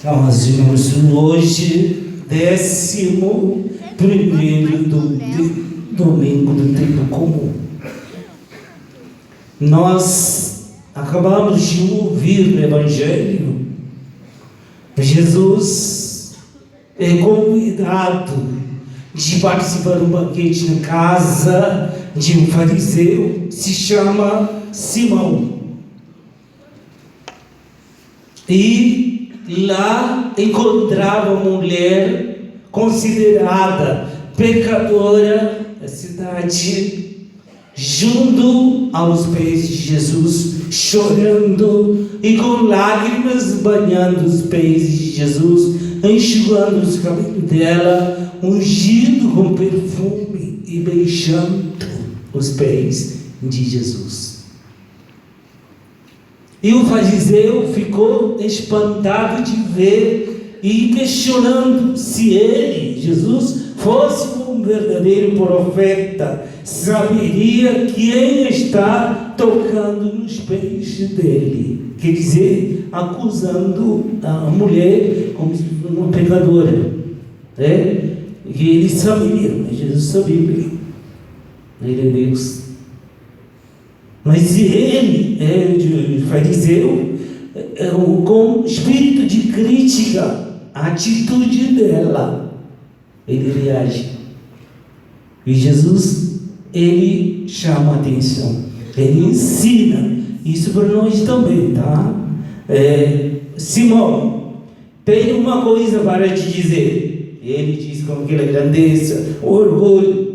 Nós irmãos, hoje, 11º domingo do tempo comum. Nós acabamos de ouvir no Evangelho. Jesus é convidado de participar de um banquete na casa de um fariseu, se chama Simão. E lá encontrava uma mulher considerada pecadora da cidade, junto aos pés de Jesus, chorando e com lágrimas banhando os pés de Jesus, enxugando os cabelos dela, ungido com perfume e beijando os pés de Jesus. E o fariseu ficou espantado de ver e questionando se ele, Jesus, fosse um verdadeiro profeta, saberia quem está tocando nos pés dele. Quer dizer, acusando a mulher como uma pecadora. E ele sabia, mas Jesus sabia bem. Ele é Deus. Mas ele, fariseu, com espírito de crítica, a atitude dela, ele reage. E Jesus, ele chama a atenção, ele ensina isso para nós também, tá? Simão, tenho uma coisa para te dizer. Ele diz com aquela grandeza, orgulho.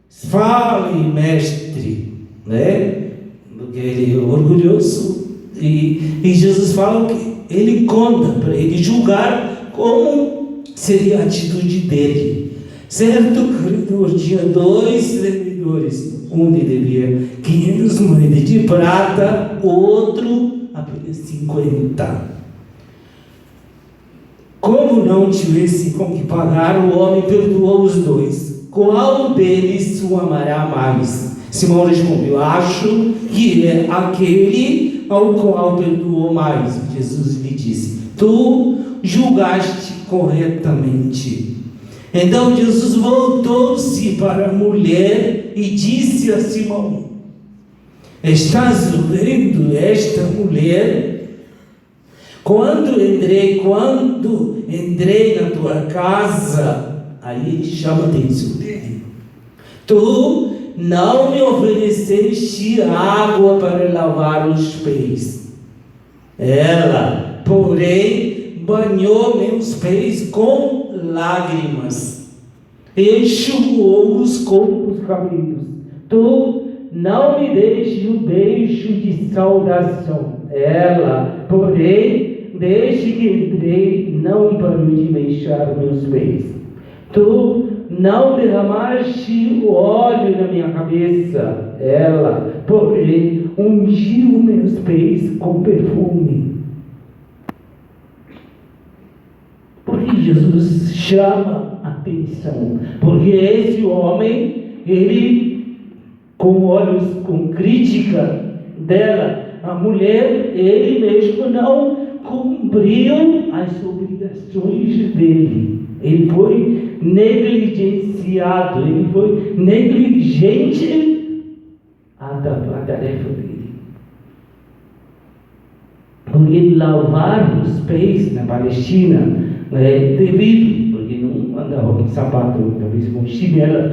Fale, mestre, né? Porque ele é orgulhoso. E Jesus fala que ele conta para ele julgar como seria a atitude dele. Certo credor tinha 2 servidores. Um lhe devia 500 moedas de prata, o outro apenas 50. Como não tivesse com que pagar, o homem perdoou os 2. Qual deles o amará mais? Simão respondeu: acho que é aquele ao qual perdoou mais. Jesus lhe disse: tu julgaste corretamente. Então Jesus voltou-se para a mulher e disse a Simão: estás vendo esta mulher? Quando entrei na tua casa, aí ele chama a atenção dele. Tu não me ofereceste água para lavar os pés. Ela, porém, banhou meus pés com lágrimas, enxugou-os com os cabelos. Tu não me deste o beijo de saudação. Ela, porém, desde que entrei, não parou de beijar meus pés. Tu não derramaste o óleo na minha cabeça. Ela, porém, ungiu meus pés com perfume. Por que Jesus chama a atenção? Porque esse homem, ele, com olhos, com crítica dela, a mulher, ele mesmo não cumpriu as obrigações dele. Ele foi negligenciado, ele foi negligente à tarefa dele. Porque lavar os pés na Palestina é devido, porque não andava com sapato, talvez com chinela,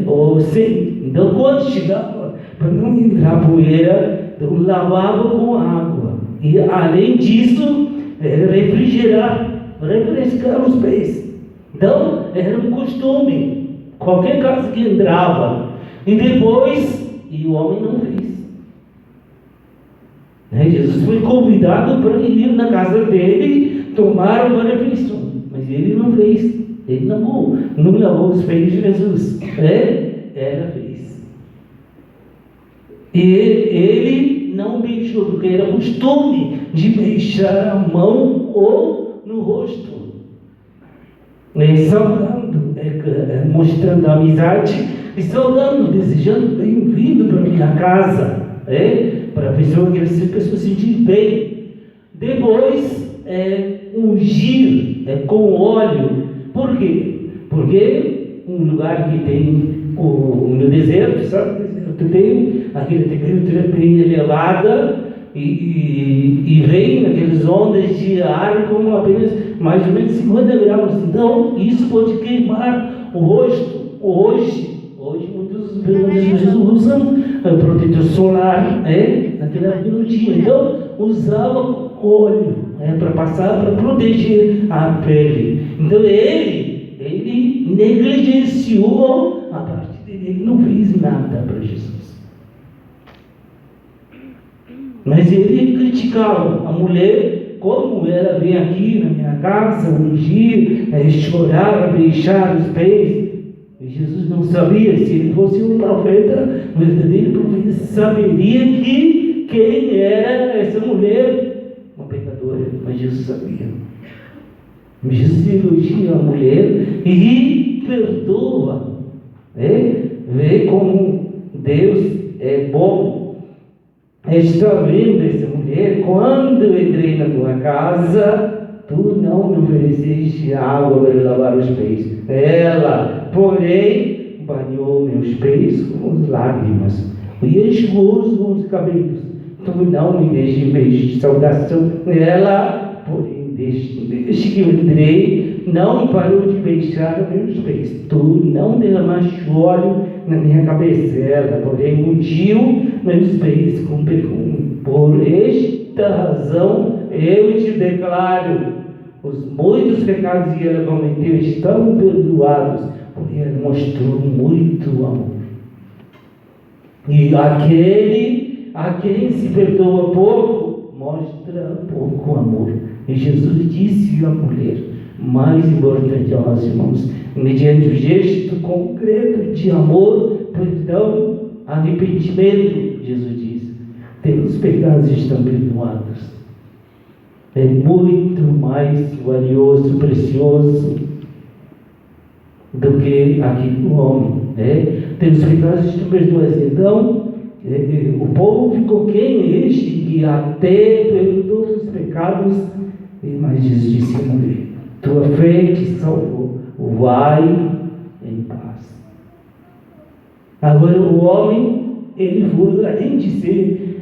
ou sem. Então, quando chegava, para não entrar poeira, então lavava com água. E além disso, refrescar os pés. Então, era um costume. Qualquer casa que entrava. E depois, o homem não fez. Jesus foi convidado para ir na casa dele, tomar uma refeição. Mas ele não fez. Ele não lavou os pés de Jesus. Ela fez. E ele não beijou, porque era costume de beijar a mão ou no rosto. Saudando, mostrando amizade e saudando, desejando bem-vindo para minha casa, para a pessoa que a pessoa se sentir bem. Depois ungir com óleo. Por quê? Porque um lugar que tem no deserto, sabe? Tem aquela temperatura bem elevada e vem aquelas ondas de ar com apenas mais ou menos 50 graus. Então, isso pode queimar o rosto. Hoje muitas pessoas usam protetor solar, naquela época não tinha. Então, usava óleo para passar, para proteger a pele. Então, ele negligenciou a parte dele, ele não fez nada para Jesus. Mas ele criticava a mulher, como ela vem aqui na minha casa, ungir, chorar, beijar os pés. E Jesus não sabia, se ele fosse um profeta, um verdadeiro profeta, saberia quem era essa mulher, uma pecadora. Mas Jesus sabia. Jesus elogia a mulher e perdoa. Vê como Deus é bom. Está vendo essa mulher? Quando eu entrei na tua casa, tu não me ofereceste água para lavar os pés. Ela, porém, banhou meus pés com as lágrimas e enxugou os cabelos. Tu não me deixes beijo de saudação. Ela, porém, desde que eu entrei, não parou de beijar meus pés. Tu não derramaste óleo na minha cabeça. Ela, porém, ungiu meus pés com perfume. Por esta razão, eu te declaro, os muitos pecados que ela cometeu estão perdoados, porque ela mostrou muito amor. E aquele a quem se perdoa pouco, mostra pouco amor. E Jesus disse à mulher, mais importante, aos irmãos, mediante o gesto concreto de amor, perdão, arrependimento, Jesus diz, teus pecados estão perdoados. É muito mais valioso, precioso do que aquele homem. Teus pecados estão perdoados. Então, o povo ficou, quem é este que até perdoa os pecados? Mas Jesus disse a mulher, tua fé te salvou, vai em paz. Agora o homem, ele foi, além de ser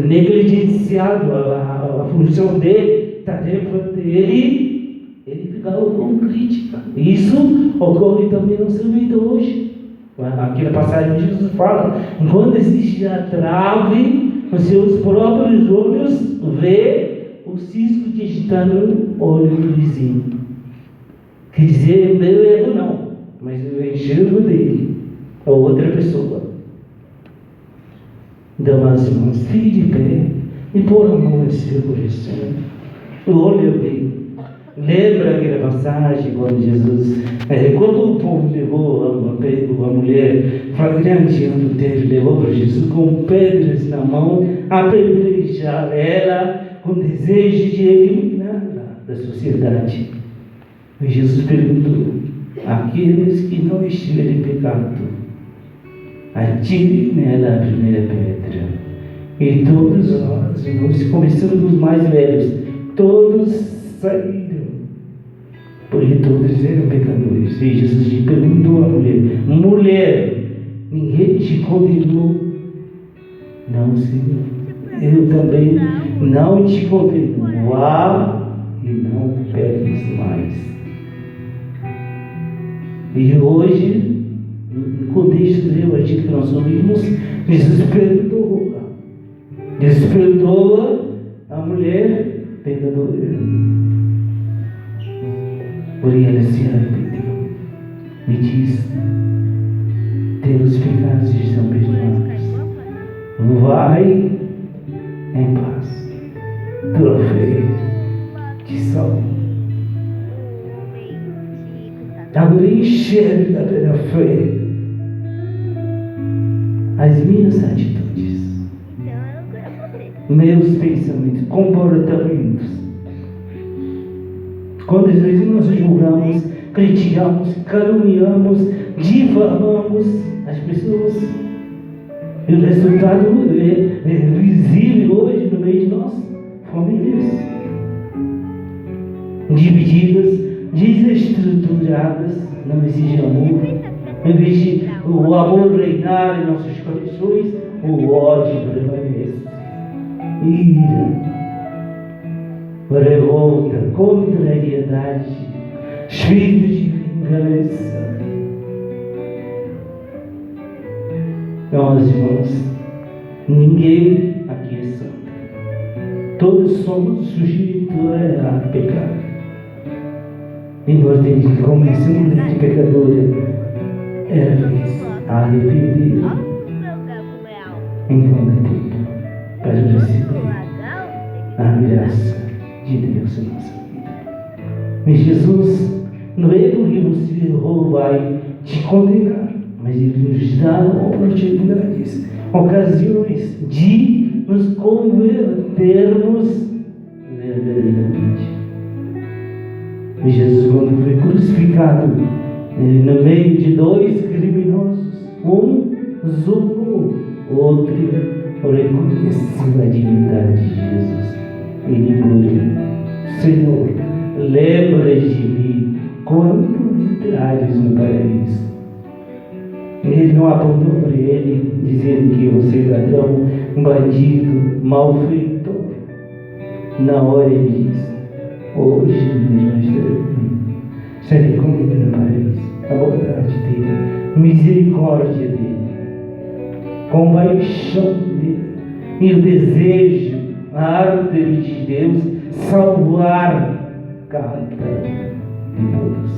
negligenciado a função dele, tarefa dele, ele ficava com crítica. Isso ocorre também na nossa vida hoje. Aqui na passagem Jesus fala, enquanto existe a trave, os seus próprios olhos vê o cisco que está no olho do vizinho. Quer dizer, meu erro não, mas eu enxergo dele, a outra pessoa. Então, meus irmãos, fique de pé e pôr a mão em seu coração. Olha bem. Lembra aquela passagem quando Jesus, quando o povo levou a mulher flagrante em adultério, levou para Jesus com pedras na mão, apedrejar ela com desejo de eliminá-la da sociedade. E Jesus perguntou, aqueles que não estiverem em pecado, atirem nela a primeira pedra. E todos nós, irmãos, começando dos mais velhos, todos saíram, porque todos eram pecadores. E Jesus lhe perguntou à mulher, mulher, ninguém te condenou? Não, Senhor, eu também não te condeno. Vá e não peques mais. E hoje, no contexto do evangelho que nós ouvimos, Jesus perdoa a mulher pecadora. Porém ela se arrependeu e diz, teus pecados estão perdoados, vai em paz, tua fé te salva. Agora enxerga pela fé as minhas atitudes, meus pensamentos, comportamentos. Quantas vezes nós julgamos, criticamos, caluniamos, difamamos as pessoas, e o resultado é visível hoje no meio de nós, famílias. divididas, desestruturadas, não exige amor. Em vez de o amor reinar em nossos corações, o ódio prevalece. Ira, revolta, contrariedade, espírito de vingança. Meus irmãos, ninguém aqui é santo. Todos somos sujeitos a pecar. Importante que como essa mulher pecadora era feliz a arrepender em cada tempo para receber a graça de Deus em nossa vida. Mas Jesus não é porque você vai te condenar, mas Ele nos dá oportunidades, ocasiões de nos convertermos verdadeiramente. E Jesus, quando foi crucificado, no meio de dois criminosos, um zombou, outro reconheceu a dignidade de Jesus. Ele glorificou: Senhor, lembra de mim quando entrares no paraíso. Ele não apontou para ele, dizendo que você é ladrão, bandido, malfeitor. Na hora ele diz: hoje mesmo estarei comigo no paraíso. A bondade dele, misericórdia dele, compaixão dele e o desejo, a árvore de Deus, salvar cada um de todos.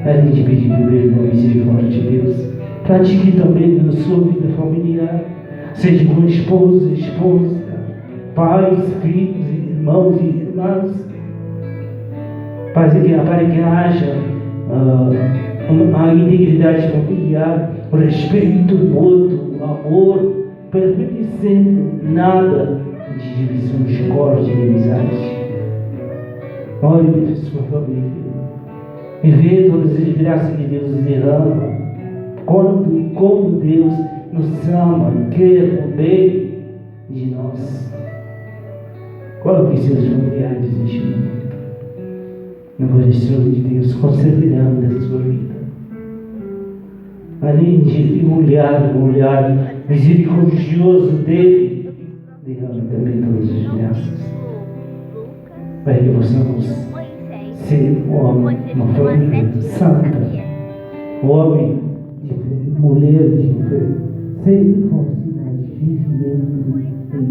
A gente pedir perdão e misericórdia de Deus. Pratique também na sua vida familiar. Seja com esposa, pais, filhos, irmãos e irmãs. Para que haja a integridade familiar, o respeito mútuo, o amor, permanecendo nada de divisão, discórdia e amizade. Ore pela sua família. E vê todas as graças que Deus derrama, quando e como Deus nos ama, quer o bem de nós. Coloque seus familiares neste momento no coração de Deus, considerando a sua vida. Além de um olhar misericordioso dele, derrama também todas as graças, para que possamos ser um homem, uma família santa, homem de fé, mulher de fé, sem falsidade, vivendo em